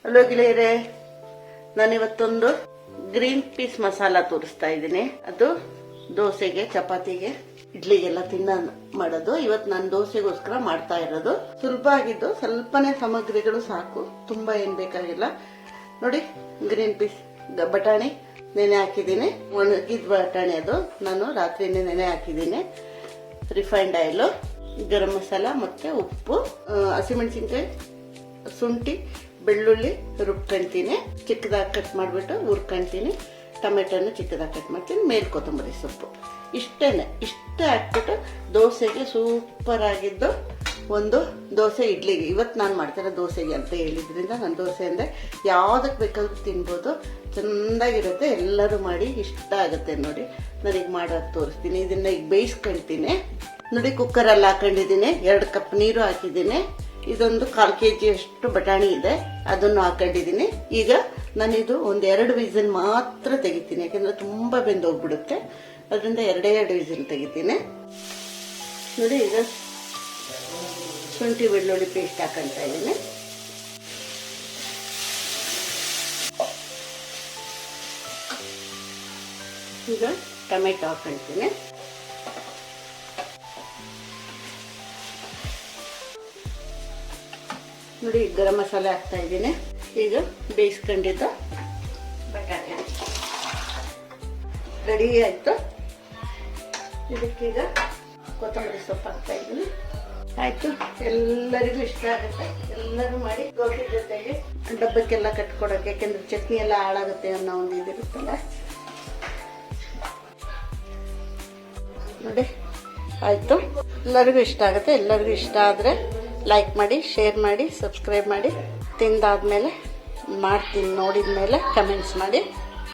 Hello ಗೆಳೆಯರೇ, ನಾನಿವತ್ತೊಂದು green piece masala ತೋರಿಸ್ತಾ ಇದ್ದೀನಿ. ಅದು ದೋಸೆಗೆ, ಚಪಾತಿಗೆ, ಇಡ್ಲಿಗೆಲ್ಲ ಮಾಡೋದು. ಇವತ್ತು ನಾನು ದೋಸೆಗೋಸ್ಕರ ಮಾಡ್ತಾ ಇರೋದು. ಸುಲಭ ಆಗಿದ್ದು, ಸ್ವಲ್ಪನೇ ಸಾಮಗ್ರಿಗಳು ಸಾಕು, ತುಂಬಾ ಏನ್ ಬೇಕಾಗಿಲ್ಲ. ನೋಡಿ, ಗ್ರೀನ್ ಪೀಸ್ ಬಟಾಣಿ ನೆನೆ ಹಾಕಿದ್ದೀನಿ. ಒಣಗಿದ ಬಟಾಣಿ ಅದು, ನಾನು ರಾತ್ರಿನೇ ನೆನೆ ಹಾಕಿದ್ದೀನಿ. ರಿಫೈಂಡ್ ಆಯಿಲ್, ಗರಂ ಮಸಾಲ ಮತ್ತೆ ಉಪ್ಪು, ಹಸಿಮೆಣಸಿನ್ಕಾಯಿ, ಶುಂಠಿ, ಬೆಳ್ಳುಳ್ಳಿ ರುಬ್ಕೊಂತೀನಿ. ಚಿಕ್ಕದಾಗಿ ಕಟ್ ಮಾಡಿಬಿಟ್ಟು ಹುರ್ಕೊಂತೀನಿ. ಟೊಮೆಟೊನ ಚಿಕ್ಕದಾಗಿ ಕಟ್ ಮಾಡ್ತೀನಿ. ಮೇಲೆ ಕೊತ್ತಂಬರಿ ಸೊಪ್ಪು, ಇಷ್ಟೇ ಹಾಕ್ಬಿಟ್ಟು ದೋಸೆಗೆ ಸೂಪರ್ ಆಗಿದ್ದು ಒಂದು ದೋಸೆ ಇಡ್ಲಿಗೆ. ಇವತ್ತು ನಾನು ಮಾಡ್ತಿರೋ ದೋಸೆಗೆ ಅಂತ ಹೇಳಿದ್ರಿಂದ ನಾನು ದೋಸೆ ಅಂದರೆ ಯಾವುದಕ್ಕೆ ಬೇಕಾದ್ರೂ ತಿನ್ಬೋದು, ಚೆಂದಾಗಿರುತ್ತೆ. ಎಲ್ಲರೂ ಮಾಡಿ ಇಷ್ಟ ಆಗುತ್ತೆ. ನೋಡಿ, ನನಗೆ ಮಾಡೋದು ತೋರಿಸ್ತೀನಿ. ಇದನ್ನ ಈಗ ಬೇಯಿಸ್ಕೊಳ್ತೀನಿ. ನೋಡಿ, ಕುಕ್ಕರಲ್ಲಿ ಹಾಕೊಂಡಿದ್ದೀನಿ. 2 ಕಪ್ ನೀರು ಹಾಕಿದ್ದೀನಿ. ಇದೊಂದು 1/4 kg ಅಷ್ಟು ಬಟಾಣಿ ಇದೆ, ಅದನ್ನು ಹಾಕೊಂಡಿದ್ದೀನಿ. ಈಗ ನಾನಿದು ಒಂದು 2 ವಿಸಿಲ್ ಮಾತ್ರ ತೆಗಿತೀನಿ, ಯಾಕಂದ್ರೆ ತುಂಬಾ ಬೆಂದೋಗ್ಬಿಡುತ್ತೆ. ಅದರಿಂದ 2 ವಿಸಿಲ್ ತೆಗಿತೀನಿ. ನೋಡಿ, ಈಗ ಶುಂಠಿ ಬೆಳ್ಳುಳ್ಳಿ ಪೇಸ್ಟ್ ಹಾಕೊಂತ ಇದ್ದೀನಿ. ಈಗ ಟೊಮೆಟೊ ಹಾಕೊಳ್ತೀನಿ. ನೋಡಿ, ಗರಂ ಮಸಾಲೆ ಹಾಕ್ತಾ ಇದ್ದೀನಿ. ಈಗ ಬೇಯಿಸ್ಕೊಂಡಿದ್ದ ಬಟಾಣಿ ರೆಡಿ ಆಯ್ತು. ಇದಕ್ಕೀಗ ಕೊತ್ತಂಬರಿ ಸೊಪ್ಪು ಹಾಕ್ತಾ ಇದ್ದೀನಿ. ಆಯ್ತು, ಎಲ್ಲರಿಗೂ ಇಷ್ಟ ಆಗುತ್ತೆ. ಎಲ್ಲರೂ ಮಾಡಿ ದೋಸೆ ಜೊತೆಗೆ ಡಬ್ಬಕ್ಕೆಲ್ಲ ಕಟ್ಕೊಡೋಕೆ, ಯಾಕೆಂದ್ರೆ ಚಟ್ನಿ ಎಲ್ಲ ಹಾಳಾಗುತ್ತೆ ಅನ್ನೋ ಒಂದು ಇದಿರುತ್ತಲ್ಲ. ನೋಡಿ, ಆಯ್ತು. ಎಲ್ಲರಿಗೂ ಇಷ್ಟ ಆಗುತ್ತೆ. ಎಲ್ಲರಿಗೂ ಇಷ್ಟ ಆದರೆ ಲೈಕ್ ಮಾಡಿ, ಶೇರ್ ಮಾಡಿ, ಸಬ್ಸ್ಕ್ರೈಬ್ ಮಾಡಿ. ತಿಂದಾದ್ಮೇಲೆ ಮಾಡ್ತೀನಿ, ನೋಡಿದ ಮೇಲೆ ಕಮೆಂಟ್ಸ್ ಮಾಡಿ.